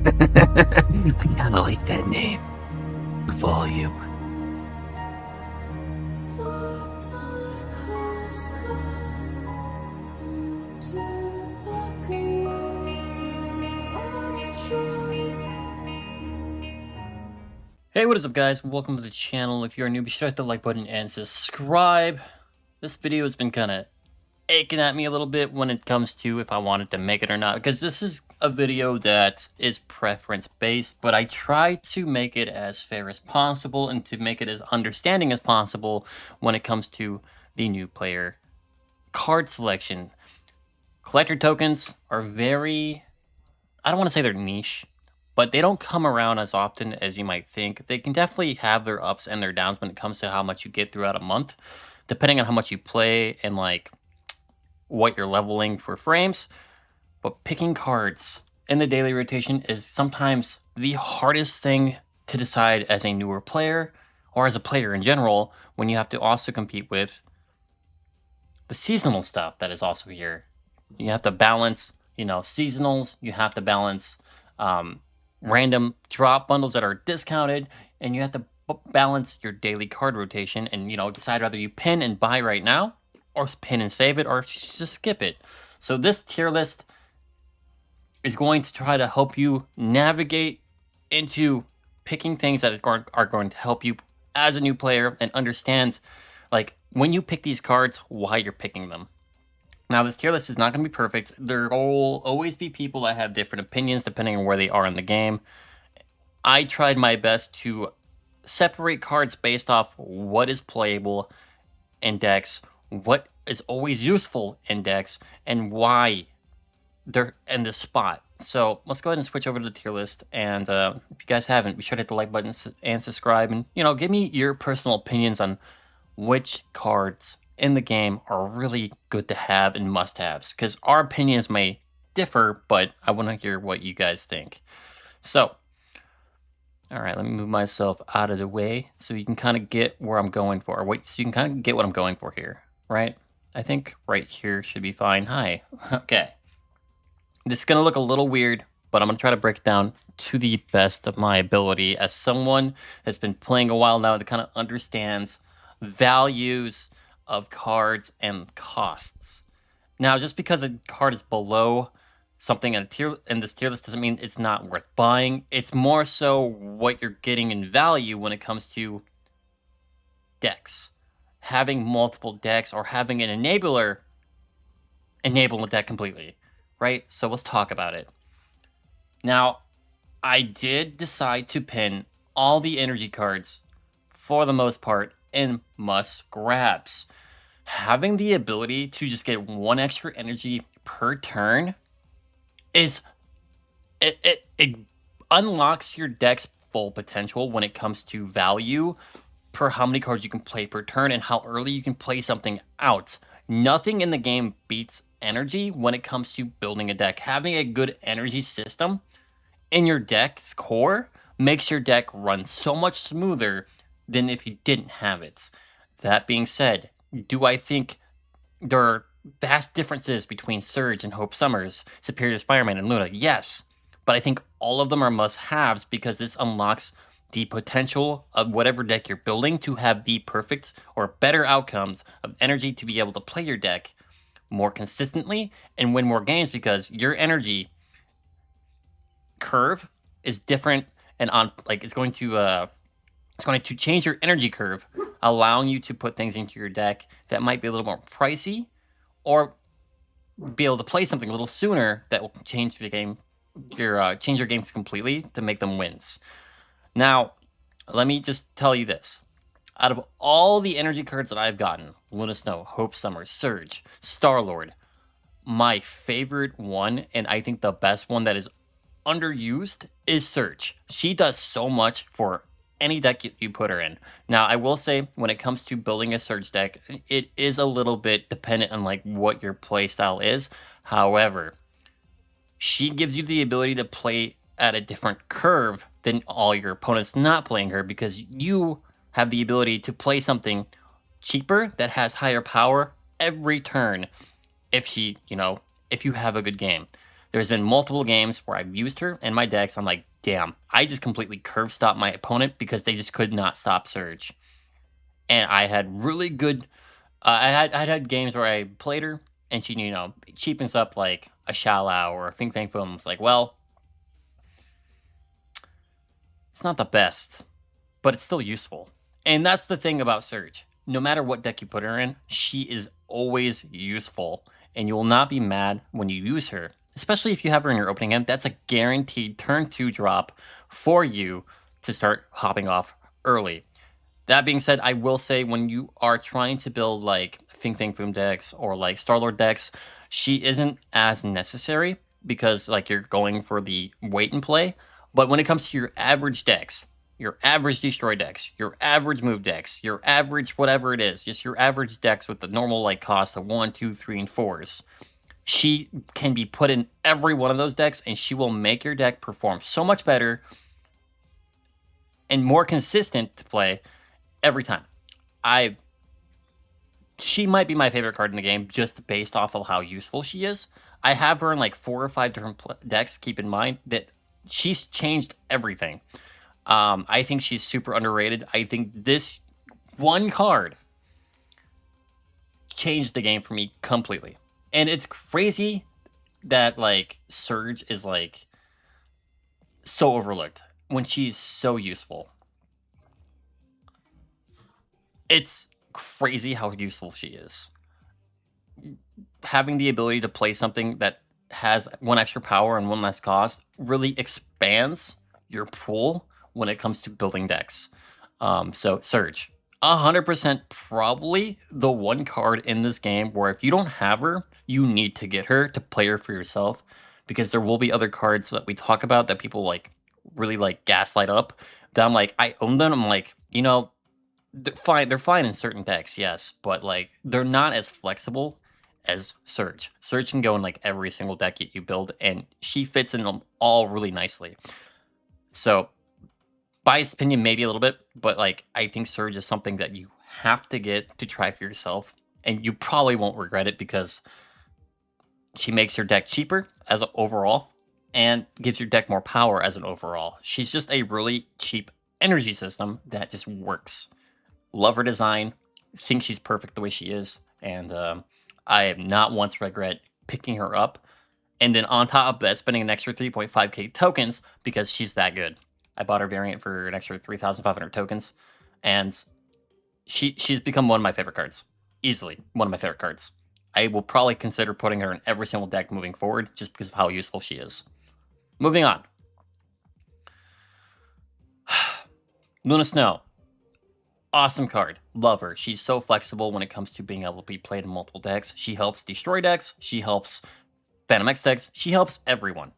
I kind of like that name. Volume. Hey, what is up, guys? Welcome to the channel. If you're new, be sure to hit the like button and subscribe. This video has been kind of aching at me a little bit when it comes to if I wanted to make it or not, because this is a video that is preference based, but I try to make it as fair as possible and to make it as understanding as possible when it comes to the new player card selection. Collector tokens are very, I don't want to say they're niche, but they don't come around as often as you might think. They can definitely have their ups and their downs when it comes to how much you get throughout a month, depending on how much you play and like what you're leveling for frames. But picking cards in the daily rotation is sometimes the hardest thing to decide as a newer player or as a player in general, when you have to also compete with the seasonal stuff that is also here. You have to balance, seasonals. You have to balance random drop bundles that are discounted, and you have to balance your daily card rotation and, decide whether you pin and buy right now or pin and save it or just skip it. So this tier list is going to try to help you navigate into picking things that are going to help you as a new player and understand, like, when you pick these cards, why you're picking them. Now, this tier list is not going to be perfect. There will always be people that have different opinions depending on where they are in the game. I tried my best to separate cards based off what is playable in decks, what is always useful in decks, and why they're in this spot. So let's go ahead and switch over to the tier list. And if you guys haven't, be sure to hit the like button and subscribe. And, give me your personal opinions on which cards in the game are really good to have and must-haves, because our opinions may differ, but I want to hear what you guys think. So, all right, let me move myself out of the way so you can kind of get where I'm going for. So you can kind of get what I'm going for here, right? I think right here should be fine. Hi. Okay. This is going to look a little weird, but I'm going to try to break it down to the best of my ability as someone that's been playing a while now that kind of understands values of cards and costs. Now, just because a card is below something in this tier list doesn't mean it's not worth buying. It's more so what you're getting in value when it comes to decks. Having multiple decks or having an enabler enable a deck completely, right? So let's talk about it. Now, I did decide to pin all the energy cards for the most part in must grabs. Having the ability to just get one extra energy per turn is it unlocks your deck's full potential when it comes to value per how many cards you can play per turn and how early you can play something out. Nothing in the game beats energy when it comes to building a deck. Having a good energy system in your deck's core makes your deck run so much smoother than if you didn't have it. That being said, do I think there are vast differences between Surge and Hope Summers, Superior Spider-Man and Luna? Yes, but I think all of them are must-haves because this unlocks the potential of whatever deck you're building to have the perfect or better outcomes of energy to be able to play your deck more consistently and win more games, because your energy curve is different and it's going to change your energy curve, allowing you to put things into your deck that might be a little more pricey, or be able to play something a little sooner that will change the game, change your games completely to make them wins. Now, let me just tell you this. Out of all the energy cards that I've gotten, Luna Snow, Hope Summer, Surge, Star-Lord, my favorite one, and I think the best one that is underused, is Surge. She does so much for any deck you put her in. Now, I will say, when it comes to building a Surge deck, it is a little bit dependent on like what your play style is. However, she gives you the ability to play at a different curve than all your opponents not playing her, because you have the ability to play something cheaper that has higher power every turn if she, if you have a good game. There's been multiple games where I've used her in my decks. I'm like, damn, I just completely curve stopped my opponent because they just could not stop Surge. And I had really good. I'd had games where I played her and she, cheapens up like a Shallow or a Fing Fang Foom. It's like, well, it's not the best, but it's still useful. And that's the thing about Surge. No matter what deck you put her in, she is always useful. And you will not be mad when you use her. Especially if you have her in your opening hand. That's a guaranteed turn 2 drop for you to start hopping off early. That being said, I will say when you are trying to build like Fing Fang Foom decks or like Starlord decks, she isn't as necessary because like you're going for the wait and play. But when it comes to your average decks, your average destroy decks, your average move decks, your average whatever it is, just your average decks with the normal like cost of 1, 2, 3, and 4s, she can be put in every one of those decks and she will make your deck perform so much better and more consistent to play every time. She might be my favorite card in the game just based off of how useful she is. I have her in like 4 or 5 different decks. Keep in mind that she's changed everything. I think she's super underrated. I think this one card changed the game for me completely. And it's crazy that like Surge is like so overlooked when she's so useful. It's crazy how useful she is. Having the ability to play something that has 1 extra power and 1 less cost really expands your pool when it comes to building decks. So Surge, 100% probably the one card in this game where if you don't have her, you need to get her to play her for yourself, because there will be other cards that we talk about that people like really like gaslight up that I'm like, I own them. I'm like, they're fine in certain decks, yes, but like they're not as flexible as Surge. Surge can go in like every single deck you build, and she fits in them all really nicely. So, biased opinion maybe a little bit, but like I think Surge is something that you have to get to try for yourself, and you probably won't regret it because she makes your deck cheaper as an overall and gives your deck more power as an overall. She's just a really cheap energy system that just works. Love her design, think she's perfect the way she is, and I have not once regret picking her up. And then on top of that, spending an extra 3.5k tokens because she's that good. I bought her variant for an extra 3,500 tokens, and she's become one of my favorite cards. Easily one of my favorite cards. I will probably consider putting her in every single deck moving forward just because of how useful she is. Moving on. Luna Snow. Awesome card. Love her. She's so flexible when it comes to being able to be played in multiple decks. She helps destroy decks. She helps Phantom X decks. She helps everyone.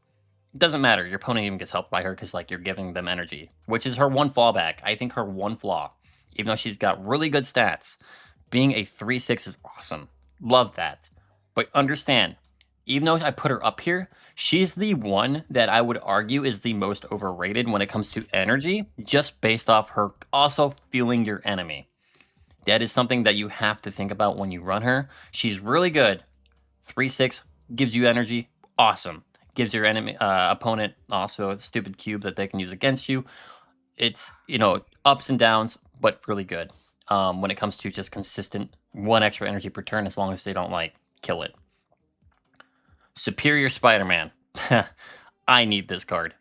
It doesn't matter. Your opponent even gets helped by her because like you're giving them energy, which is her one fallback. I think her one flaw, even though she's got really good stats, being a 3/6 is awesome. Love that. But understand, even though I put her up here, she's the one that I would argue is the most overrated when it comes to energy, just based off her also feeling your enemy. That is something that you have to think about when you run her. She's really good. 3/6 gives you energy. Awesome. Gives your enemy opponent also a stupid cube that they can use against you. It's, ups and downs, but really good. When it comes to just consistent 1 extra energy per turn, as long as they don't like kill it. Superior Spider-Man. I need this card.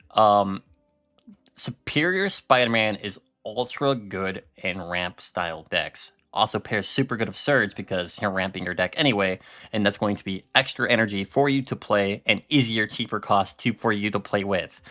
Superior Spider-Man is ultra good in ramp style decks. Also pairs super good of Surge because you're ramping your deck anyway, and that's going to be extra energy for you to play and easier, cheaper cost for you to play with.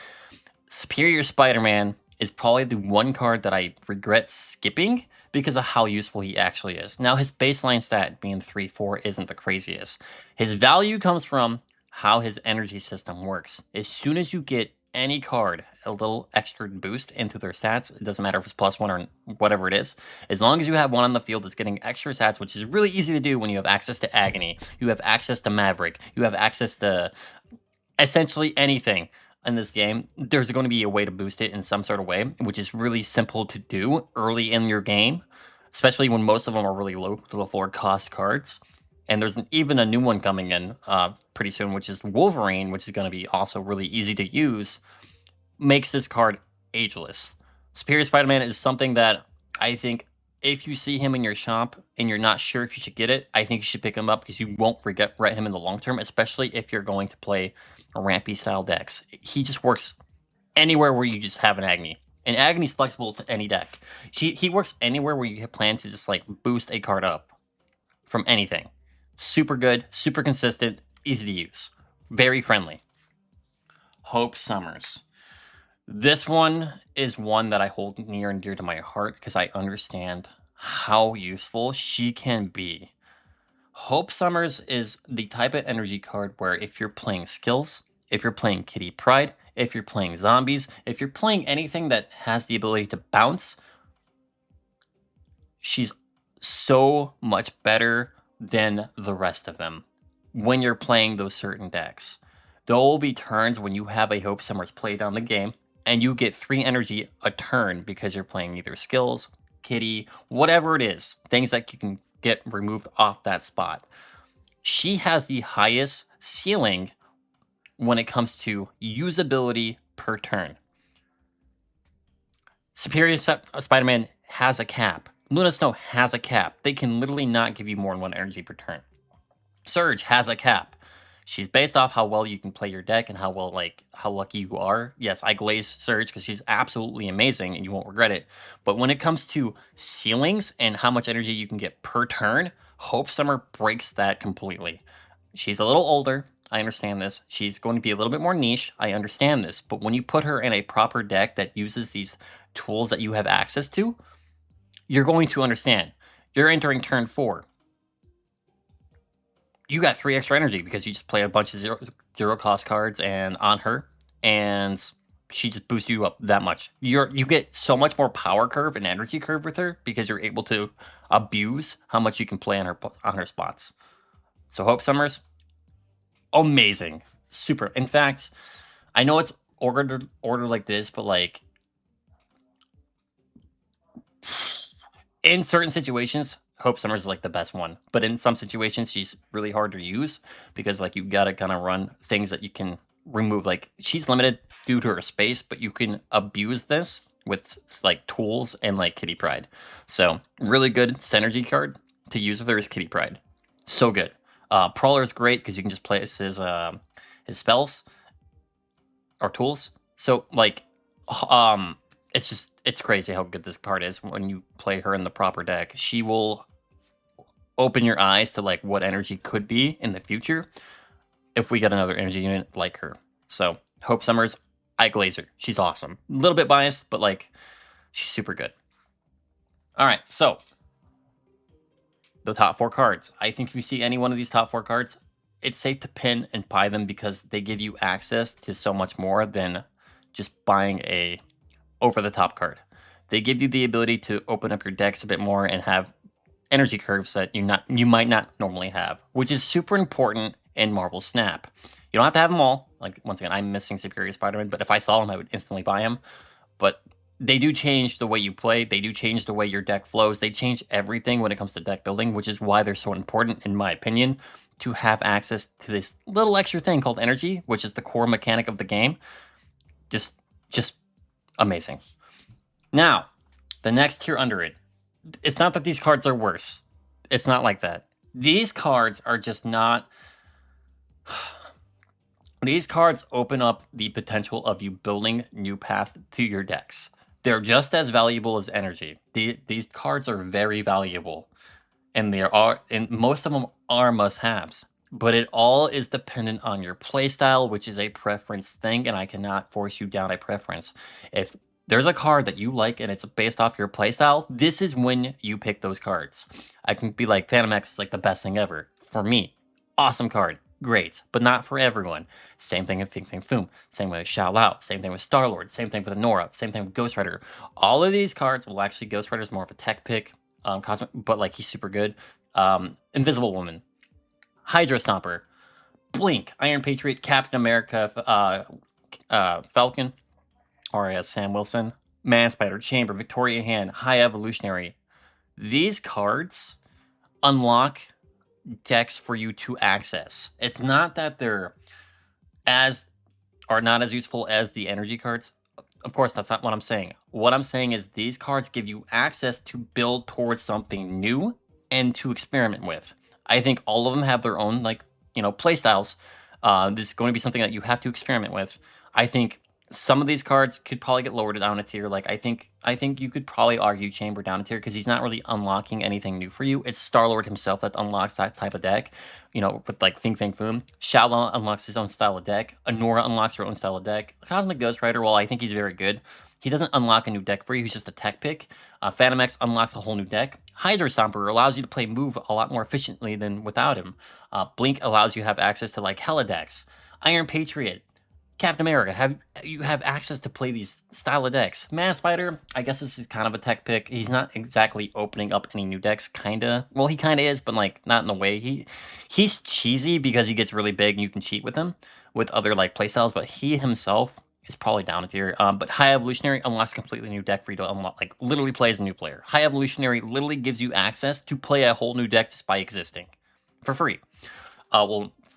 Superior Spider-Man is probably the one card that I regret skipping because of how useful he actually is. Now, his baseline stat being 3/4 isn't the craziest. His value comes from how his energy system works. As soon as you get any card a little extra boost into their stats, it doesn't matter if it's +1 or whatever it is, as long as you have one on the field that's getting extra stats, which is really easy to do when you have access to Agony, you have access to Maverick, you have access to essentially anything in this game, there's going to be a way to boost it in some sort of way, which is really simple to do early in your game, especially when most of them are really low to the floor cost cards. And there's even a new one coming in pretty soon, which is Wolverine, which is going to be also really easy to use. Makes this card ageless. Superior Spider-Man is something that I think if you see him in your shop and you're not sure if you should get it, I think you should pick him up because you won't regret him in the long term, especially if you're going to play a Rampy style decks. He just works anywhere where you just have an Agni. And Agni's flexible to any deck. He works anywhere where you plan to just like boost a card up from anything. Super good, super consistent, easy to use, very friendly. Hope Summers. This one is one that I hold near and dear to my heart because I understand how useful she can be. Hope Summers is the type of energy card where if you're playing skills, if you're playing Kitty Pryde, if you're playing zombies, if you're playing anything that has the ability to bounce, she's so much better than the rest of them when you're playing those certain decks. There will be turns when you have a Hope Summers play down the game and you get 3 energy a turn because you're playing either skills, kitty, whatever it is, things that you can get removed off that spot. She has the highest ceiling when it comes to usability per turn. Superior Spider-Man has a cap. Luna Snow has a cap. They can literally not give you more than 1 energy per turn. Surge has a cap. She's based off how well you can play your deck and how lucky you are. Yes, I glaze Surge because she's absolutely amazing and you won't regret it. But when it comes to ceilings and how much energy you can get per turn, Hope Summer breaks that completely. She's a little older. I understand this. She's going to be a little bit more niche. I understand this. But when you put her in a proper deck that uses these tools that you have access to, you're going to understand. You're entering turn 4. You got 3 extra energy because you just play a bunch of zero cost cards and on her, and she just boosts you up that much. You get so much more power curve and energy curve with her because you're able to abuse how much you can play on her spots. So Hope Summers, amazing, super. In fact, I know it's ordered like this, but like in certain situations, Hope Summers is like the best one, but in some situations, she's really hard to use because like you gotta kind of run things that you can remove. Like she's limited due to her space, but you can abuse this with like tools and like Kitty Pryde. So really good synergy card to use if there is Kitty Pryde. So good. Prowler is great because you can just place his spells or tools. So like, it's crazy how good this card is when you play her in the proper deck. She will open your eyes to like what energy could be in the future if we get another energy unit like her. So Hope Summers, I glaze her. She's awesome. A little bit biased, but like she's super good. All right, so the top 4 cards. I think if you see any one of these top 4 cards, it's safe to pin and buy them because they give you access to so much more than just buying a over-the-top card. They give you the ability to open up your decks a bit more and have energy curves that you might not normally have, which is super important in Marvel Snap. You don't have to have them all. Like, once again, I'm missing Superior Spider-Man, but if I saw him, I would instantly buy him. But they do change the way you play. They do change the way your deck flows. They change everything when it comes to deck building, which is why they're so important, in my opinion, to have access to this little extra thing called energy, which is the core mechanic of the game. Just amazing. Now, the next tier under it. It's not that these cards are worse. It's not like that. These cards are just not... These cards open up the potential of you building new path to your decks. They're just as valuable as energy. These cards are very valuable, and most of them are must-haves. But it all is dependent on your playstyle, which is a preference thing, and I cannot force you down a preference. If there's a card that you like and it's based off your playstyle, this is when you pick those cards. I can be like, Phantom X is like the best thing ever. For me, awesome card, great, but not for everyone. Same thing with Fing Fang Foom, same way with Xiao Lao, same thing with Star-Lord, same thing with Nora, same thing with Ghost Rider. All of these cards, well actually Ghost Rider is more of a tech pick, Cosmic, but like he's super good. Invisible Woman, Hydra Stomper, Blink, Iron Patriot, Captain America, Falcon, or as Sam Wilson, Man Spider, Chamber, Victoria Hand, High Evolutionary. These cards unlock decks for you to access. It's not that they're not as useful as the energy cards. Of course, that's not what I'm saying. What I'm saying is these cards give you access to build towards something new and to experiment with. I think all of them have their own, like, play styles. This is going to be something that you have to experiment with. I think some of these cards could probably get lowered down a tier. Like, I think you could probably argue Chamber down a tier because he's not really unlocking anything new for you. It's Star-Lord himself that unlocks that type of deck, with like Fing Fang Foom. Shallow unlocks his own style of deck. Anora unlocks her own style of deck. Cosmic Ghost Rider, well, I think he's very good. He doesn't unlock a new deck for you. He's just a tech pick. Phantom X unlocks a whole new deck. Hydra Stomper allows you to play move a lot more efficiently than without him. Blink allows you to have access to like hella decks. Iron Patriot, Captain America, you have access to play these style of decks. Mass Fighter, I guess this is kind of a tech pick. He's not exactly opening up any new decks, kinda. Well, he kinda is, but like not in a way. He's cheesy because he gets really big and you can cheat with him with other like playstyles, but he himself is probably down a tier. But High Evolutionary unlocks a completely new deck for you to unlock, like literally play as a new player. High Evolutionary literally gives you access to play a whole new deck just by existing for free.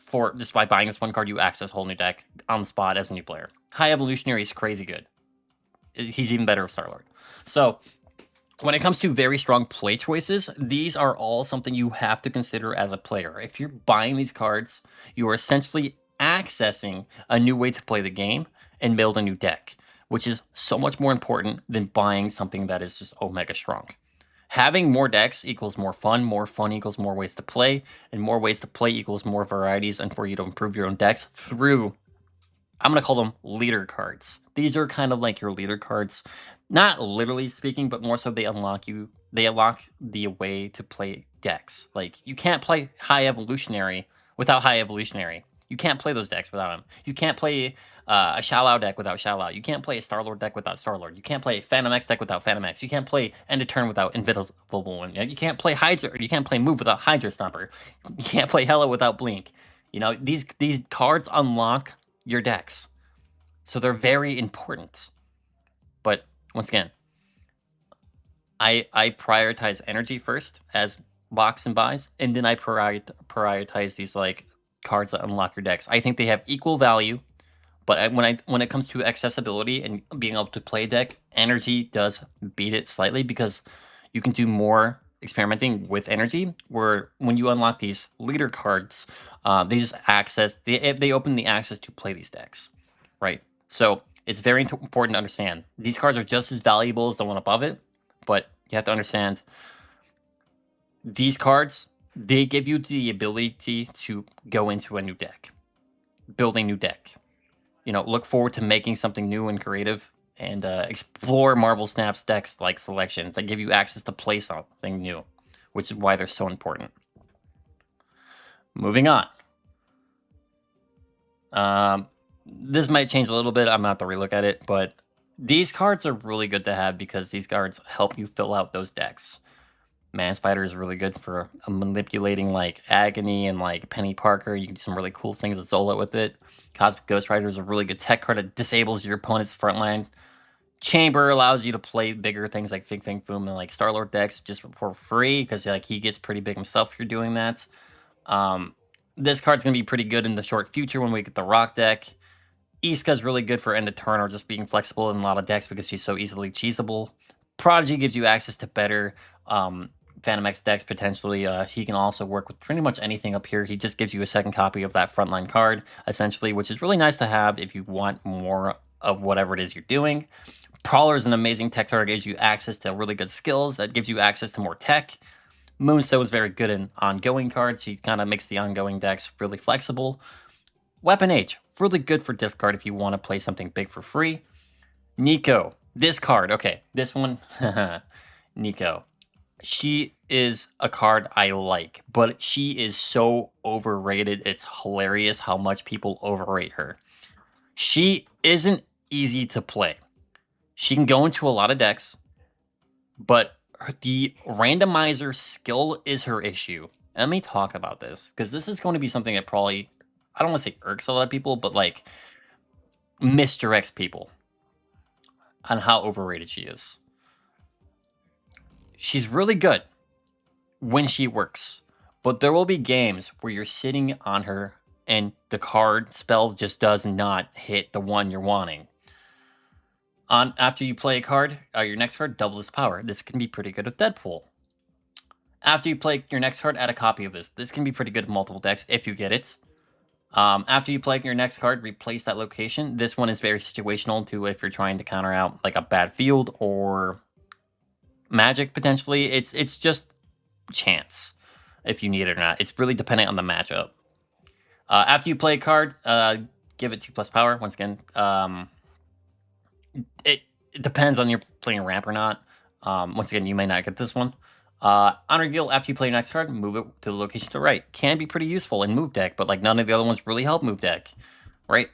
For just by buying this one card, you access a whole new deck on the spot as a new player. High Evolutionary is crazy good. He's even better with Star-Lord. So when it comes to very strong play choices, these are all something you have to consider as a player. If you're buying these cards, you are essentially accessing a new way to play the game and build a new deck, which is so much more important than buying something that is just omega strong. Having more decks equals more fun equals more ways to play, and more ways to play equals more varieties and for you to improve your own decks through, I'm going to call them leader cards. These are kind of like your leader cards, not literally speaking, but more so they unlock the way to play decks. Like, you can't play High Evolutionary without High Evolutionary. You can't play those decks without them. You can't play a Shallow deck without Shallow. You can't play a Star-Lord deck without Star-Lord. You can't play a Phantom X deck without Phantom X. You can't play End of Turn without Invisible One. You can't play Hydra. You can't play Move without Hydra Stomper. You can't play Hella without Blink. These cards unlock your decks, so they're very important. But once again, I prioritize energy first as box and buys, and then I prioritize these like cards that unlock your decks. I think they have equal value, but when it comes to accessibility and being able to play a deck, energy does beat it slightly because you can do more experimenting with energy. Where when you unlock these leader cards, they open the access to play these decks, right? So it's very important to understand these cards are just as valuable as the one above it, but you have to understand these cards, they give you the ability to go into a new deck, build a new deck. Look forward to making something new and creative, and explore Marvel Snap's decks like selections that give you access to play something new, which is why they're so important. Moving on. This might change a little bit. I'm not to relook at it, but these cards are really good to have because these cards help you fill out those decks. Man Spider is really good for manipulating like Agony and like Penny Parker. You can do some really cool things with Zola with it. Cosmic Ghost Rider is a really good tech card that disables your opponent's front line. Chamber allows you to play bigger things like Fing Fang Foom and like Star-Lord decks just for free because like he gets pretty big himself if you're doing that. This card's gonna be pretty good in the short future when we get the Rock deck. Iska's really good for end of turn or just being flexible in a lot of decks because she's so easily cheesable. Prodigy gives you access to better Phantom X decks potentially. He can also work with pretty much anything up here. He just gives you a second copy of that frontline card, essentially, which is really nice to have if you want more of whatever it is you're doing. Prowler is an amazing tech card. It gives you access to really good skills. That gives you access to more tech. Moonstone is very good in ongoing cards. He kind of makes the ongoing decks really flexible. Weapon H, really good for discard if you want to play something big for free. Nico, this card, okay, this one, Nico. She is a card I like, but she is so overrated. It's hilarious how much people overrate her. She isn't easy to play. She can go into a lot of decks, but the randomizer skill is her issue. Let me talk about this, because this is going to be something that probably, I don't want to say irks a lot of people, but like misdirects people on how overrated she is. She's really good when she works, But there will be games where you're sitting on her and the card spell just does not hit the one you're wanting. After you play a card, your next card, double its power. This can be pretty good with Deadpool. After you play your next card, add a copy of this. This can be pretty good with multiple decks if you get it. After you play your next card, replace that location. This one is very situational too if you're trying to counter out like a bad field or magic potentially. It's just chance if you need it or not. It's really dependent on the matchup. After you play a card, give it 2+ power. Once again, it depends on your playing ramp or not. Once again, you may not get this one. On reveal, after you play your next card, move it to the location to the right. Can be pretty useful in move deck, but like none of the other ones really help move deck, right?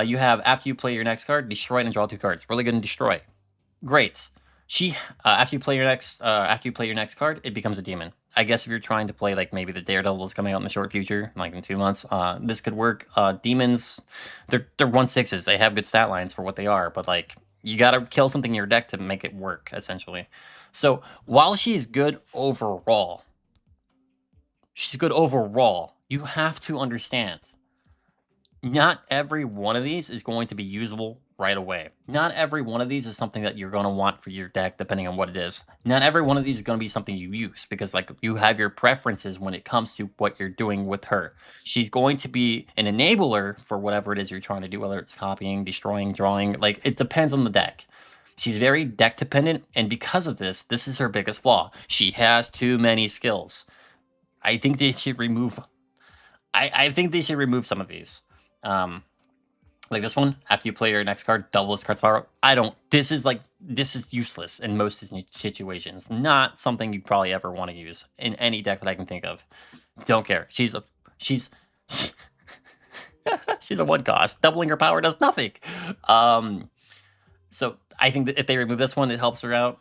You have, after you play your next card, destroy and draw 2 cards. Really good in destroy. Great. After you play your next card, it becomes a demon. I guess if you're trying to play like maybe the Daredevil is coming out in the short future, like in 2 months, this could work. Demons, they're 1/6s. They have good stat lines for what they are, but like you gotta kill something in your deck to make it work, essentially. So while she's good overall, you have to understand not every one of these is going to be usable right away. Not every one of these is something that you're going to want for your deck, depending on what it is. Not every one of these is going to be something you use, because like you have your preferences when it comes to what you're doing with her. She's going to be an enabler for whatever it is you're trying to do, whether it's copying, destroying, drawing. Like it depends on the deck. She's very deck dependent, and because of this is her biggest flaw. She has too many skills. I think they should remove. I think they should remove some of these. Like this one, after you play your next card, double this card's power. This is useless in most situations. Not something you probably ever want to use in any deck that I can think of. Don't care. She's she's a 1 cost. Doubling her power does nothing. So I think that if they remove this one, it helps her out.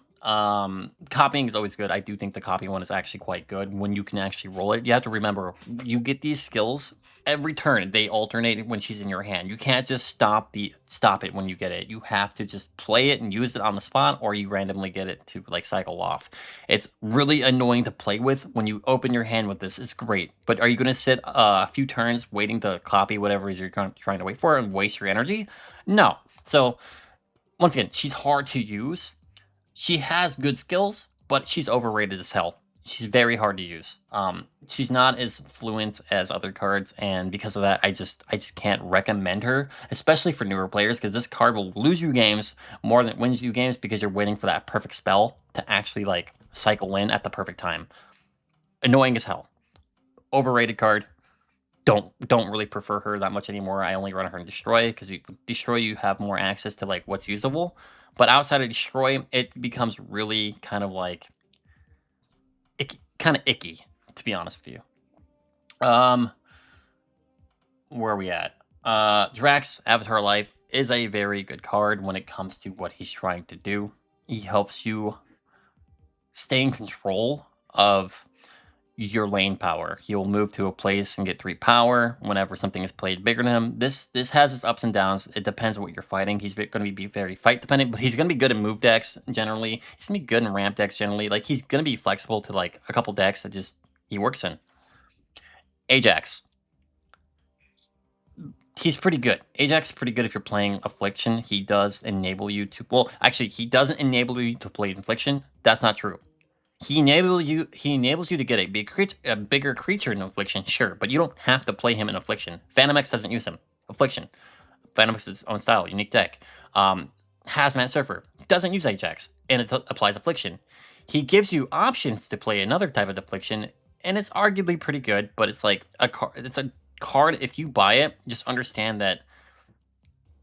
Copying is always good. I do think the copy one is actually quite good when you can actually roll it. You have to remember, you get these skills every turn. They alternate when she's in your hand. You can't just stop it when you get it. You have to just play it and use it on the spot, or you randomly get it to like cycle off. It's really annoying to play with when you open your hand with this. It's great, but are you going to sit a few turns waiting to copy whatever it is you're trying to wait for and waste your energy? No. So once again, she's hard to use. She has good skills, but she's overrated as hell. She's very hard to use. She's not as fluent as other cards, and because of that, I just can't recommend her, especially for newer players, because this card will lose you games more than it wins you games because you're waiting for that perfect spell to actually like cycle in at the perfect time. Annoying as hell. Overrated card. Don't really prefer her that much anymore. I only run her in Destroy, because Destroy you have more access to like what's usable. But outside of Destroy, it becomes really kind of like icky, to be honest with you. Where are we at? Drax, Avatar Life, is a very good card when it comes to what he's trying to do. He helps you stay in control of your lane power. He will move to a place and get 3 power whenever something is played bigger than him. This has its ups and downs. It depends on what you're fighting. He's going to be very fight dependent, but he's going to be good in move decks generally. He's going to be good in ramp decks generally. Like he's going to be flexible to like a couple decks that just he works in. Ajax. He's pretty good. Ajax is pretty good if you're playing Affliction. He does enable you to... Well, actually, he doesn't enable you to play Affliction. That's not true. He enables you to get a bigger creature in Affliction, sure, but you don't have to play him in Affliction. Phantom X doesn't use him. Affliction. Phantom X is its own style, unique deck. Hazmat Surfer doesn't use Ajax, and it applies Affliction. He gives you options to play another type of Affliction, and it's arguably pretty good, but it's like a card. If you buy it, just understand that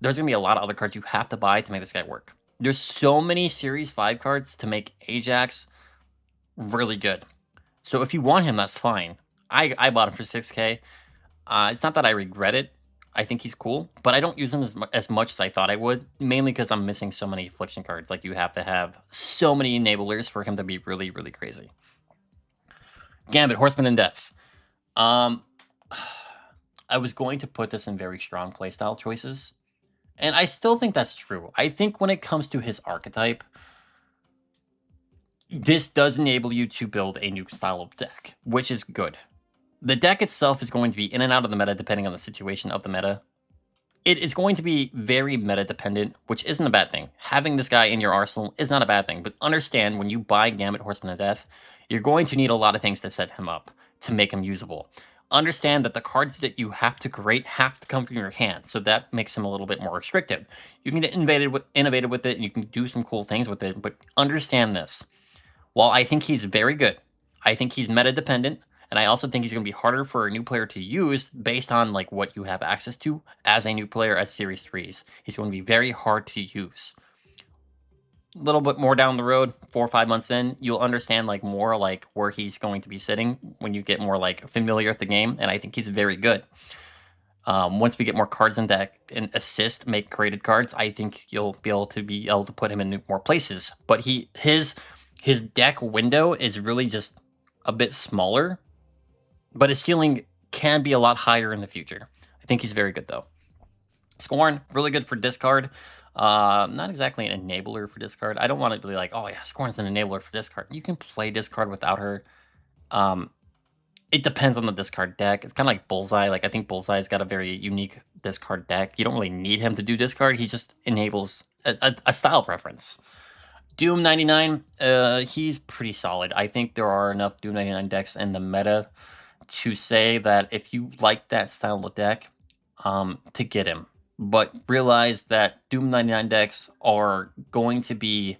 there's going to be a lot of other cards you have to buy to make this guy work. There's so many Series 5 cards to make Ajax really good. So if you want him, that's fine. I bought him for 6K. It's not that I regret it. I think he's cool, but I don't use him as much as I thought I would, mainly because I'm missing so many Affliction cards. Like, you have to have so many enablers for him to be really, really crazy. Gambit, Horseman in Death. I was going to put this in very strong playstyle choices, and I still think that's true. I think when it comes to his archetype, this does enable you to build a new style of deck, which is good. The deck itself is going to be in and out of the meta depending on the situation of the meta. It is going to be very meta dependent, which isn't a bad thing. Having this guy in your arsenal is not a bad thing, but understand when you buy Gambit Horseman of Death, you're going to need a lot of things to set him up to make him usable. Understand that the cards that you have to create have to come from your hand, so that makes him a little bit more restrictive. You can get innovative with it, and you can do some cool things with it, but understand this. While I think he's very good, I think he's meta dependent, and I also think he's going to be harder for a new player to use based on like what you have access to as a new player as Series 3s. He's going to be very hard to use. A little bit more down the road, 4 or 5 months in, you'll understand like more like where he's going to be sitting when you get more like familiar with the game, and I think he's very good. Once we get more cards in deck and assist make created cards, I think you'll be able to put him in more places. But his deck window is really just a bit smaller, but his ceiling can be a lot higher in the future. I think he's very good though. Scorn, really good for discard. Not exactly an enabler for discard. I don't want it to be like, oh yeah, Scorn's an enabler for discard. You can play discard without her. It depends on the discard deck. It's kind of like Bullseye. Like I think Bullseye's got a very unique discard deck. You don't really need him to do discard. He just enables a style preference. Doom 99, he's pretty solid. I think there are enough Doom 99 decks in the meta to say that if you like that style of deck, to get him. But realize that Doom 99 decks are going to be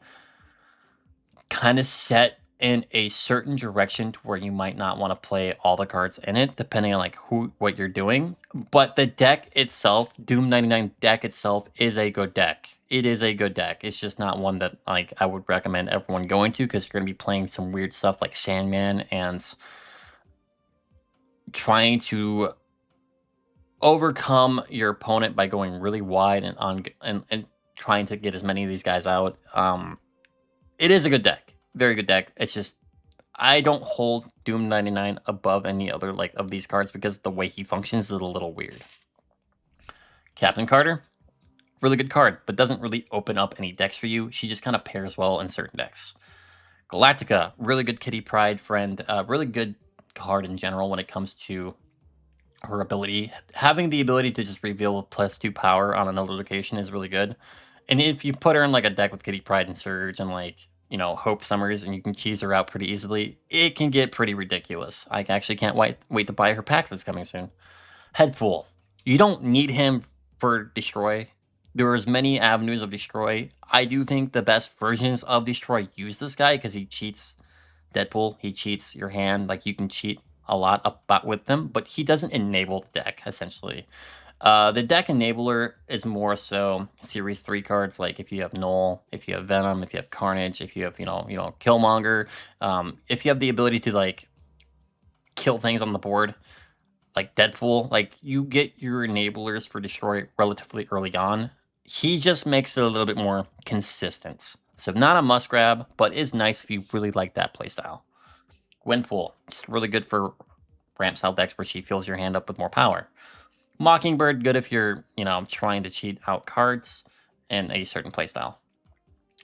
kind of set in a certain direction to where you might not want to play all the cards in it, depending on like what you're doing. But the deck itself, Doom 99 deck itself, is a good deck. It is a good deck. It's just not one that like I would recommend everyone going to, because you're going to be playing some weird stuff like Sandman and trying to overcome your opponent by going really wide and trying to get as many of these guys out. It is a good deck. Very good deck. It's just I don't hold Doom 99 above any other like of these cards because the way he functions is a little weird. Captain Carter, really good card, but doesn't really open up any decks for you. She just kind of pairs well in certain decks. Galactica, really good Kitty Pryde friend. Really good card in general when it comes to her ability. Having the ability to just reveal +2 power on another location is really good. And if you put her in like a deck with Kitty Pryde and Surge and like, you know, Hope Summers, and you can cheese her out pretty easily, it can get pretty ridiculous. I actually can't wait to buy her pack that's coming soon. Headpool. You don't need him for Destroy. There are as many avenues of Destroy. I do think the best versions of Destroy use this guy because he cheats Deadpool. He cheats your hand. Like, you can cheat a lot about with them, but he doesn't enable the deck, essentially. The deck enabler is more so Series 3 cards, like if you have Null, if you have Venom, if you have Carnage, if you have, you know, Killmonger, if you have the ability to, like, kill things on the board, like Deadpool, like, you get your enablers for Destroy relatively early on. He just makes it a little bit more consistent. So not a must grab, but is nice if you really like that playstyle. Gwenpool, it's really good for ramp style decks where she fills your hand up with more power. Mockingbird, good if you're, you know, trying to cheat out cards in a certain playstyle.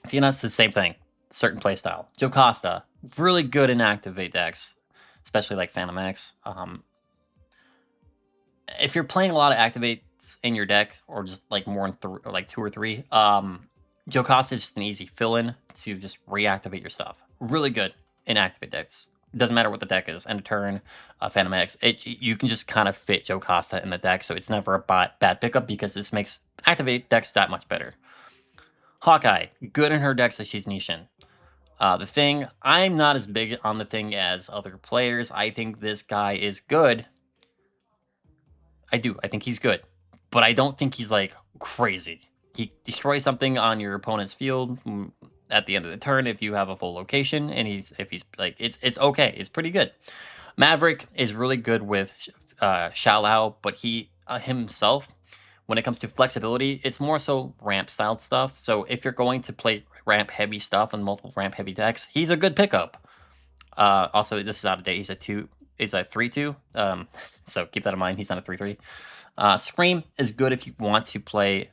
Fiana's the same thing, certain playstyle. Jocasta, really good in activate decks, especially like Phantom X. If you're playing a lot of activates in your deck, or just like more in like 2 or 3, Jocasta is just an easy fill-in to just reactivate your stuff. Really good in activate decks. It doesn't matter what the deck is. End of turn, Phantom X. You can just kind of fit Jocasta in the deck, so it's never a bad pickup because this makes activate decks that much better. Hawkeye, good in her decks that she's niche in. The Thing, I'm not as big on the Thing as other players. I think this guy is good. I do. I think he's good. But I don't think he's, like, crazy. He destroys something on your opponent's field at the end of the turn if you have a full location, and if he's like, it's okay. It's pretty good. Maverick is really good with Shallow, but he himself, when it comes to flexibility, it's more so ramp styled stuff. So if you're going to play ramp heavy stuff and multiple ramp heavy decks, he's a good pickup. Also, this is out of date. He's a 3/2. So keep that in mind. He's not a 3/3. Scream is good if you want to play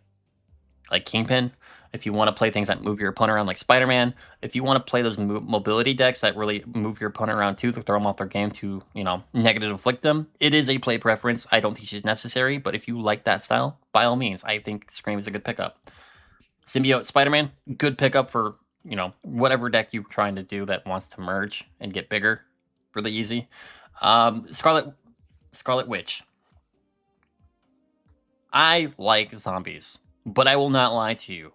like Kingpin. If you want to play things that move your opponent around like Spider-Man, if you want to play those mobility decks that really move your opponent around too, to throw them off their game to, negative inflict them, it is a play preference. I don't think she's necessary, but if you like that style, by all means, I think Scream is a good pickup. Symbiote Spider-Man, good pickup for, whatever deck you're trying to do that wants to merge and get bigger. Really easy. Scarlet Witch. I like zombies, but I will not lie to you.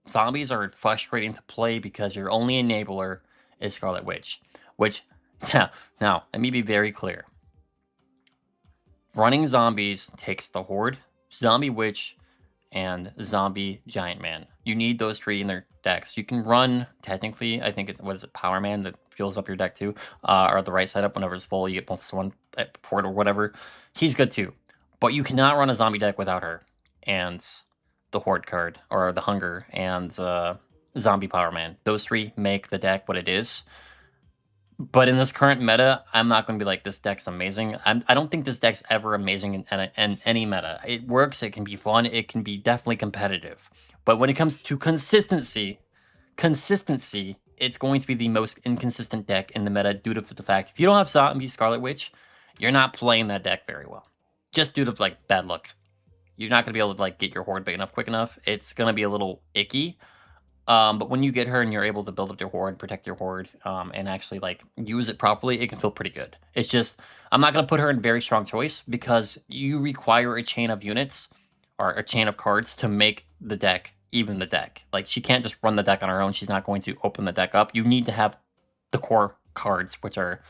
Zombies are frustrating to play because your only enabler is Scarlet Witch. Which, now, let me be very clear. Running zombies takes the Horde, Zombie Witch, and Zombie Giant Man. You need those 3 in their decks. You can run, technically, I think it's, Power Man that fills up your deck too, or the right side up whenever it's full, you get +1 at port or whatever. He's good too. But you cannot run a zombie deck without her. And the Horde card, or the Hunger, and Zombie Power Man. Those 3 make the deck what it is. But in this current meta, I'm not going to be like, this deck's amazing. I don't think this deck's ever amazing in any meta. It works, it can be fun, it can be definitely competitive. But when it comes to consistency, it's going to be the most inconsistent deck in the meta due to the fact, if you don't have Zombie Scarlet Witch, you're not playing that deck very well. Just due to, like, bad luck. You're not going to be able to, like, get your Horde big enough quick enough. It's going to be a little icky. But when you get her and you're able to build up your Horde, protect your Horde, and actually, like, use it properly, it can feel pretty good. It's just, I'm not going to put her in very strong choice because you require a chain of units or a chain of cards to make the deck even the deck. Like, she can't just run the deck on her own. She's not going to open the deck up. You need to have the core cards, which are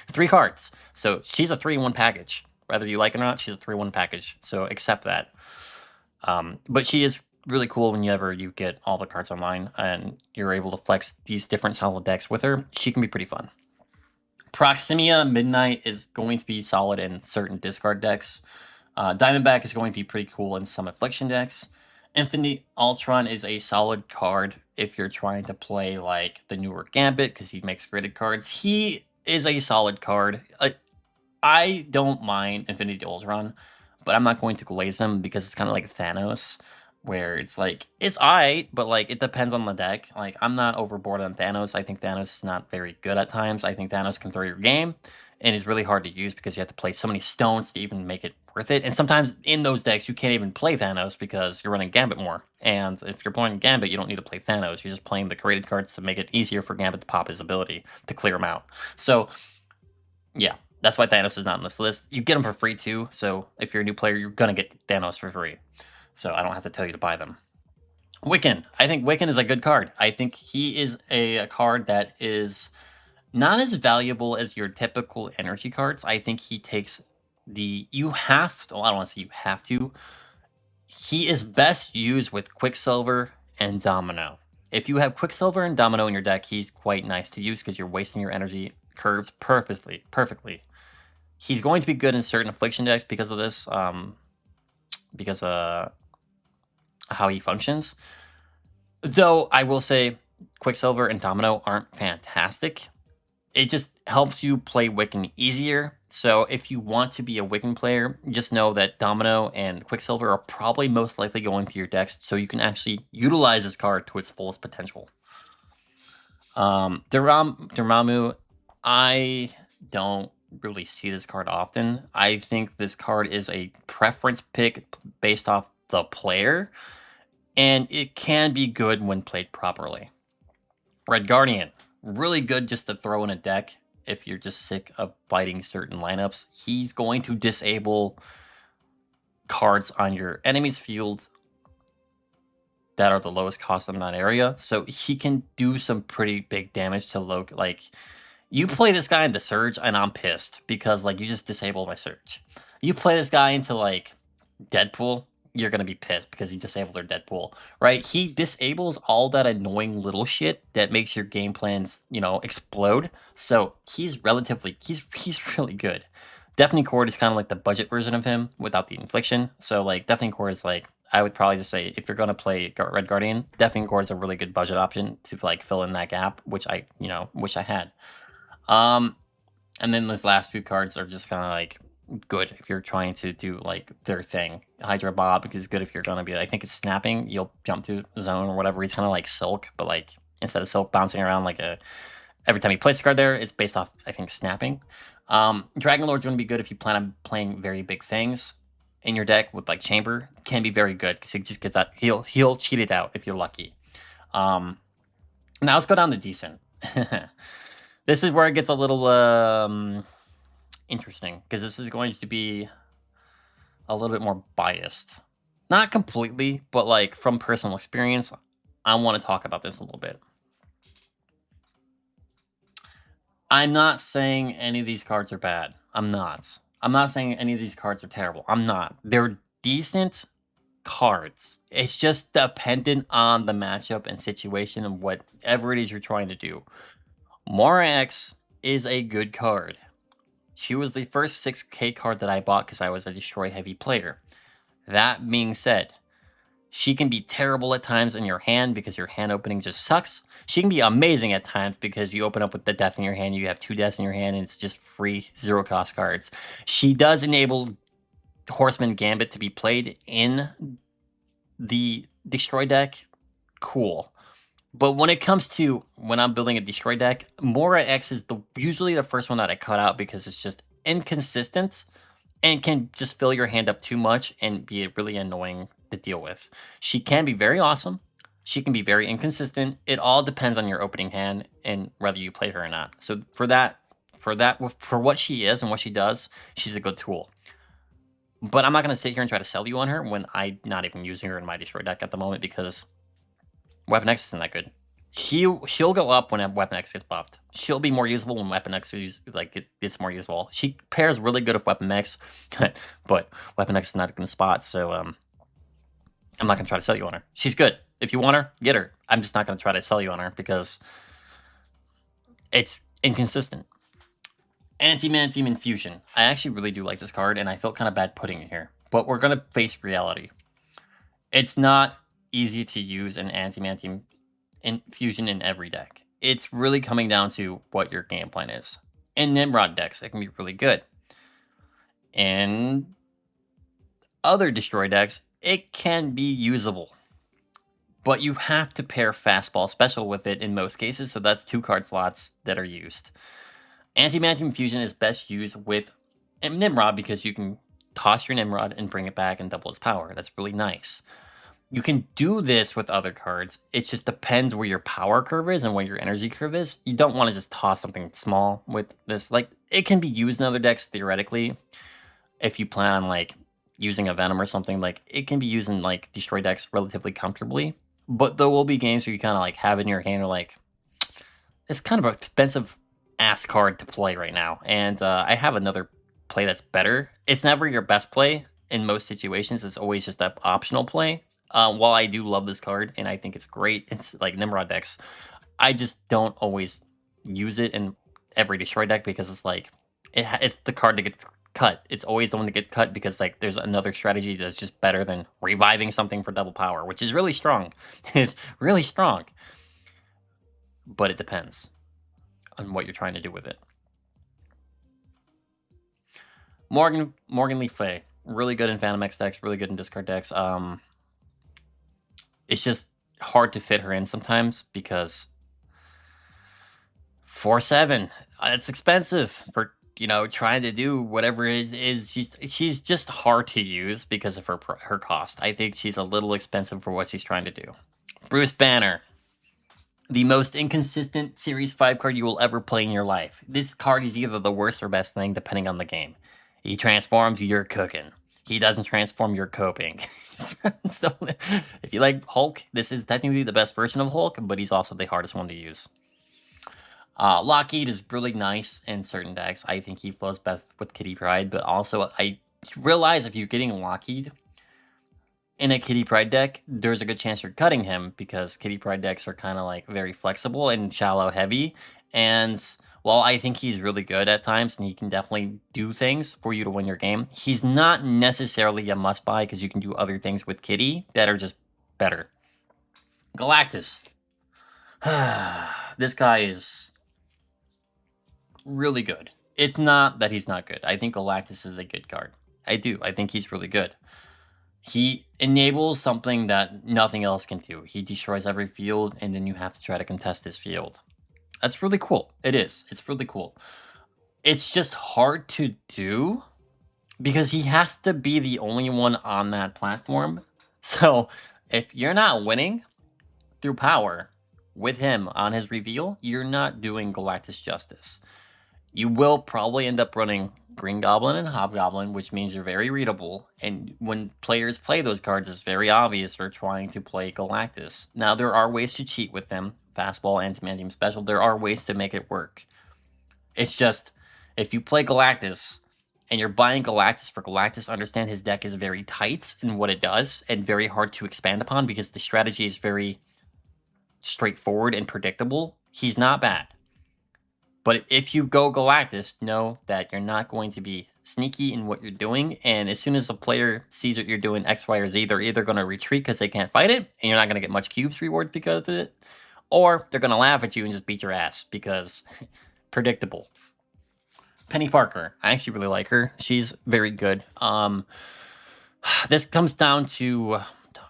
3 cards. So she's a 3-in-1 package. Whether you like it or not, she's a 3-in-1 package. So accept that. But she is really cool whenever you get all the cards online and you're able to flex these different solid decks with her. She can be pretty fun. Proximia Midnight is going to be solid in certain discard decks. Diamondback is going to be pretty cool in some Affliction decks. Infinite Ultron is a solid card if you're trying to play like the newer Gambit because he makes graded cards. He is a solid card. I don't mind Infinity Ultron, but I'm not going to glaze him because it's kind of like Thanos, where it's like, it's alright, but like, it depends on the deck. Like, I'm not overboard on Thanos. I think Thanos is not very good at times. I think Thanos can throw your game, and is really hard to use because you have to play so many stones to even make it worth it. And sometimes in those decks, you can't even play Thanos because you're running Gambit more. And if you're playing Gambit, you don't need to play Thanos. You're just playing the created cards to make it easier for Gambit to pop his ability to clear him out. So, yeah. That's why Thanos is not on this list. You get them for free too, so if you're a new player, you're going to get Thanos for free. So I don't have to tell you to buy them. Wiccan. I think Wiccan is a good card. I think he is a card that is not as valuable as your typical energy cards. I think he takes the... I don't want to say you have to. He is best used with Quicksilver and Domino. If you have Quicksilver and Domino in your deck, he's quite nice to use because you're wasting your energy curves perfectly. He's going to be good in certain Affliction decks because of this, because how he functions. Though I will say Quicksilver and Domino aren't fantastic. It just helps you play Wiccan easier. So if you want to be a Wiccan player, just know that Domino and Quicksilver are probably most likely going to your decks, so you can actually utilize this card to its fullest potential. Dormammu, I don't really see this card often. I think this card is a preference pick based off the player, and it can be good when played properly. Red Guardian, really good just to throw in a deck if you're just sick of fighting certain lineups. He's going to disable cards on your enemy's field that are the lowest cost in that area, so he can do some pretty big damage to like, you play this guy into Surge, and I'm pissed because, like, you just disabled my Surge. You play this guy into, like, Deadpool, you're going to be pissed because you disabled their Deadpool, right? He disables all that annoying little shit that makes your game plans, explode. So he's really good. Deafening Chord is kind of like the budget version of him without the infliction. So, like, Deafening Chord is, like, I would probably just say, if you're going to play Red Guardian, Deafening Chord is a really good budget option to, like, fill in that gap, which wish I had. And then these last few cards are just kind of like, good if you're trying to do like their thing. Hydra Bob is good if you're gonna be. I think it's snapping. You'll jump to zone or whatever. He's kind of like Silk, but like instead of Silk bouncing around like a every time you place a card there, it's based off I think snapping. Dragon Lord's gonna be good if you plan on playing very big things in your deck with like Chamber. Can be very good because he just gets that. He'll cheat it out if you're lucky. Now let's go down to decent. This is where it gets a little interesting because this is going to be a little bit more biased. Not completely, but like from personal experience, I want to talk about this a little bit. I'm not saying any of these cards are bad. I'm not. I'm not saying any of these cards are terrible. I'm not. They're decent cards. It's just dependent on the matchup and situation and whatever it is you're trying to do. Mora X is a good card. She was the first 6K card that I bought because I was a destroy heavy player. That being said, she can be terrible at times in your hand because your hand opening just sucks. She can be amazing at times because you open up with the death in your hand, you have 2 deaths in your hand, and it's just free 0 cost cards. She does enable Horseman Gambit to be played in the destroy deck. Cool. But when it comes to when I'm building a destroy deck, Mora X is usually the first one that I cut out because it's just inconsistent and can just fill your hand up too much and be really annoying to deal with. She can be very awesome. She can be very inconsistent. It all depends on your opening hand and whether you play her or not. So for what she is and what she does, she's a good tool. But I'm not going to sit here and try to sell you on her when I'm not even using her in my destroy deck at the moment because Weapon X isn't that good. She'll go up when Weapon X gets buffed. She'll be more usable when Weapon X gets more usable. She pairs really good with Weapon X, but Weapon X is not a good spot, so I'm not gonna try to sell you on her. She's good. If you want her, get her. I'm just not gonna try to sell you on her because it's inconsistent. Anti-Man Team Infusion. I actually really do like this card, and I felt kind of bad putting it here. But we're gonna face reality. It's not easy to use an Anti-Man Team Infusion in every deck. It's really coming down to what your game plan is. In Nimrod decks, it can be really good. In other destroy decks, it can be usable. But you have to pair Fastball Special with it in most cases, so that's 2 card slots that are used. Anti-Man Team Infusion is best used with Nimrod because you can toss your Nimrod and bring it back and double its power. That's really nice. You can do this with other cards. It just depends where your power curve is and where your energy curve is. You don't want to just toss something small with this. Like, it can be used in other decks theoretically. If you plan on like using a Venom or something, like it can be used in like destroy decks relatively comfortably. But there will be games where you kind of like have it in your hand or like it's kind of an expensive ass card to play right now. And I have another play that's better. It's never your best play in most situations. It's always just an optional play. While I do love this card and I think it's great, it's like Nimrod decks, I just don't always use it in every destroy deck because it's like it's the card that gets cut. It's always the one to get cut because like there's another strategy that's just better than reviving something for double power, which is really strong. It's really strong, but it depends on what you're trying to do with it. Morgan Le Fay, really good in Phantom X decks, really good in discard decks. It's just hard to fit her in sometimes because 4/7, it's expensive for trying to do whatever it is. She's just hard to use because of her cost. I think she's a little expensive for what she's trying to do. Bruce Banner, the most inconsistent Series 5 card you will ever play in your life. This card is either the worst or best thing depending on the game. He transforms, you're cooking. He doesn't transform, you're coping. So, if you like Hulk, this is technically the best version of Hulk, but he's also the hardest one to use. Lockheed is really nice in certain decks. I think he flows best with Kitty Pryde, but also I realize if you're getting Lockheed in a Kitty Pryde deck, there's a good chance you're cutting him because Kitty Pryde decks are kind of like very flexible and shallow heavy. And while I think he's really good at times and he can definitely do things for you to win your game, he's not necessarily a must buy because you can do other things with Kitty that are just better. Galactus. This guy is really good. It's not that he's not good. I think Galactus is a good card. I do. I think he's really good. He enables something that nothing else can do. He destroys every field, and then you have to try to contest his field. That's really cool. It is. It's really cool. It's just hard to do because he has to be the only one on that platform. So if you're not winning through power with him on his reveal, you're not doing Galactus justice. You will probably end up running Green Goblin and Hobgoblin, which means you're very readable. And when players play those cards, it's very obvious they're trying to play Galactus. Now, there are ways to cheat with them. Fastball, Antimantium Special. There are ways to make it work. It's just, if you play Galactus, and you're buying Galactus for Galactus, understand his deck is very tight in what it does, and very hard to expand upon, because the strategy is very straightforward and predictable. He's not bad. But if you go Galactus, know that you're not going to be sneaky in what you're doing. And as soon as a player sees what you're doing, X, Y, or Z, they're either going to retreat because they can't fight it, and you're not going to get much cubes reward because of it, or they're going to laugh at you and just beat your ass because predictable. Penny Parker. I actually really like her. She's very good. This comes down to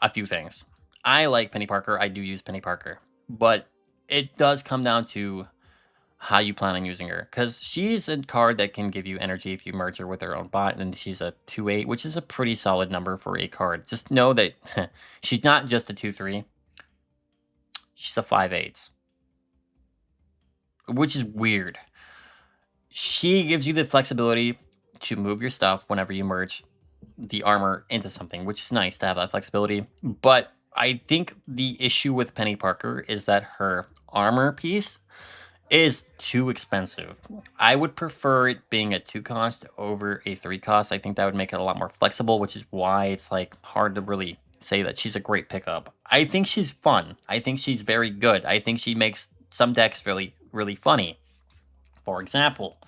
a few things. I like Penny Parker. I do use Penny Parker. But it does come down to how you plan on using her, because she's a card that can give you energy if you merge her with her own bot, and she's a 2/8, which is a pretty solid number for a card. Just know that she's not just a 2/3, she's a 5/8, which is weird. She gives you the flexibility to move your stuff whenever you merge the armor into something, which is nice to have that flexibility. But I think the issue with Penny Parker is that her armor piece is too expensive. I would prefer it being a 2 cost over a 3 cost. I think that would make it a lot more flexible, which is why it's like hard to really say that she's a great pickup. I think she's fun. I think she's very good. I think she makes some decks really, really funny. For example,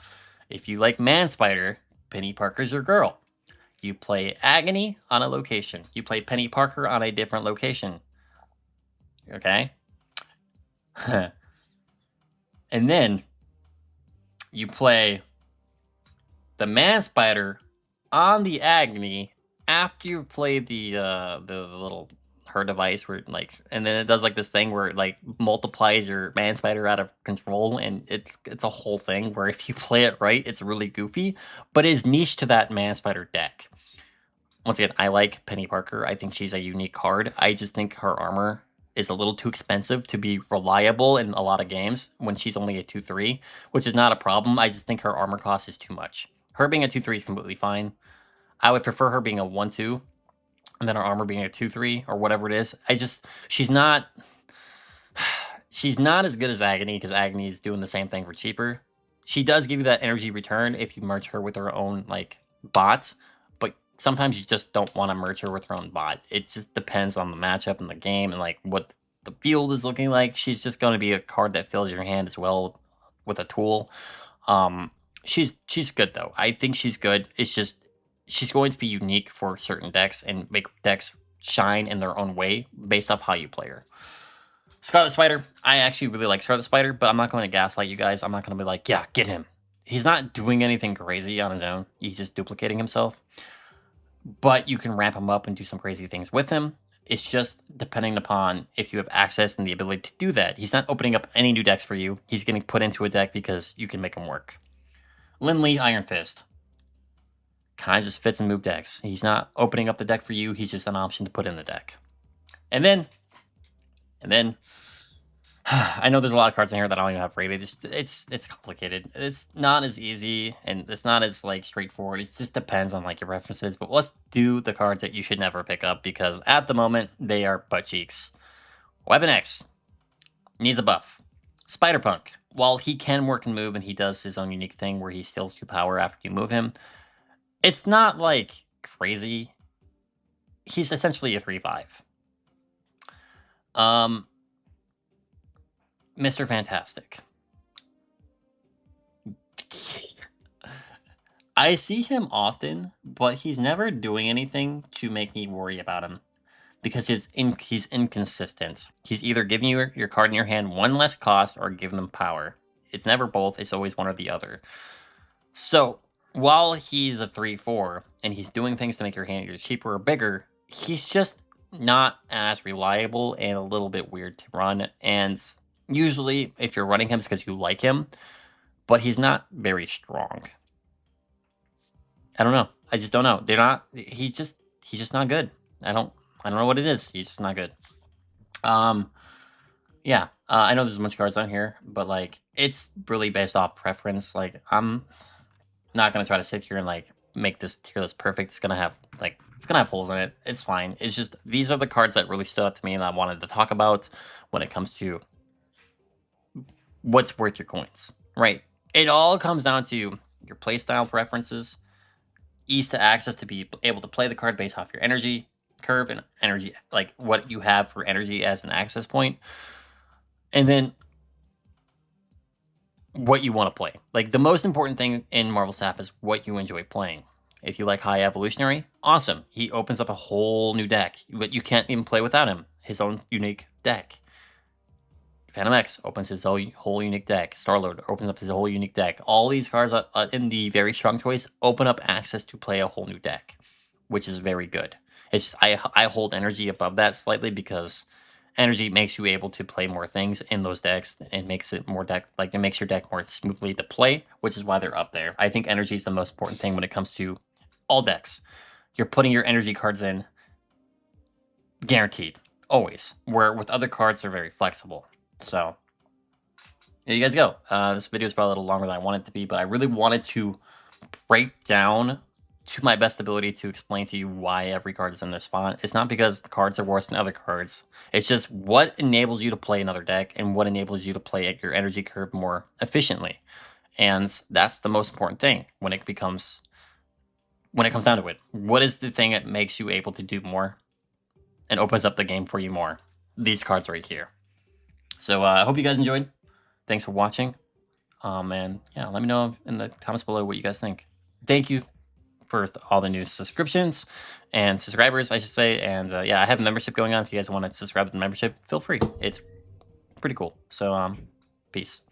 if you like Man Spider, Penny Parker's your girl. You play Agony on a location. You play Penny Parker on a different location. Okay? And then you play the Man Spider on the Agony after you've played the little her device where and then it does like this thing where it multiplies your Man Spider out of control, and it's a whole thing where if you play it right, it's really goofy, but is niche to that Man Spider deck. Once again, I like Penny Parker. I think she's a unique card. I just think her armor is a little too expensive to be reliable in a lot of games when she's only a 2/3, which is not a problem. I just think her armor cost is too much. Her being a 2/3 is completely fine. I would prefer her being a 1/2, and then her armor being a 2/3 or whatever it is. She's not as good as Agony, because Agony is doing the same thing for cheaper. She does give you that energy return if you merge her with her own bot, but sometimes you just don't want to merge her with her own bot. It just depends on the matchup and the game and what the field is looking like. She's just going to be a card that fills your hand as well with a tool. She's good though. I think she's good. It's just she's going to be unique for certain decks and make decks shine in their own way based off how you play her. Scarlet Spider. I actually really like Scarlet Spider, but I'm not going to gaslight you guys. I'm not going to be like, yeah, get him. He's not doing anything crazy on his own. He's just duplicating himself. But you can ramp him up and do some crazy things with him. It's just depending upon if you have access and the ability to do that. He's not opening up any new decks for you. He's getting put into a deck because you can make him work. Lindley, Iron Fist. Kind of just fits and move decks. He's not opening up the deck for you. He's just an option to put in the deck. And then I know there's a lot of cards in here that I don't even have rated. It's complicated. It's not as easy, and it's not as straightforward. It just depends on your references. But let's do the cards that you should never pick up, because at the moment they are butt cheeks. Weapon X needs a buff. Spider-Punk, while he can work and move, and he does his own unique thing where he steals 2 power after you move him, it's not crazy. He's essentially a 3/5. Mr. Fantastic. I see him often, but he's never doing anything to make me worry about him, because he's inconsistent. He's either giving you your card in your hand 1 less cost or giving them power. It's never both. It's always one or the other. So while he's a 3/4 and he's doing things to make your hand either cheaper or bigger, he's just not as reliable and a little bit weird to run. And usually, if you're running him, it's because you like him, but he's not very strong. I don't know. I just don't know. They're not. He's just not good. I don't know what it is. He's just not good. Yeah. I know there's a bunch of cards on here, but like it's really based off preference. Like I'm not gonna try to sit here and like make this tier list perfect. It's gonna have holes in it. It's fine. It's just these are the cards that really stood out to me and I wanted to talk about when it comes to what's worth your coins, right? It all comes down to your playstyle preferences, ease to access to be able to play the card based off your energy curve and energy, like what you have for energy as an access point, and then what you want to play. Like the most important thing in Marvel Snap is what you enjoy playing. If you like High Evolutionary, awesome. He opens up a whole new deck, but you can't even play without him. His own unique deck. Phantom X opens his whole unique deck. Star-Lord opens up his whole unique deck. All these cards in the very strong choice open up access to play a whole new deck, which is very good. It's I hold energy above that slightly because energy makes you able to play more things in those decks and makes it more it makes your deck more smoothly to play, which is why they're up there. I think energy is the most important thing when it comes to all decks. You're putting your energy cards in guaranteed, always. Where with other cards, they're very flexible. So there you guys go. This video is probably a little longer than I wanted it to be, but I really wanted to break down to my best ability to explain to you why every card is in their spot. It's not because the cards are worse than other cards. It's just what enables you to play another deck and what enables you to play your energy curve more efficiently. And that's the most important thing when it comes down to it. What is the thing that makes you able to do more and opens up the game for you more? These cards right here. So I hope you guys enjoyed. Thanks for watching. And yeah, let me know in the comments below what you guys think. Thank you for all the new subscriptions and subscribers, I should say. And yeah, I have a membership going on. If you guys want to subscribe to the membership, feel free. It's pretty cool. So peace.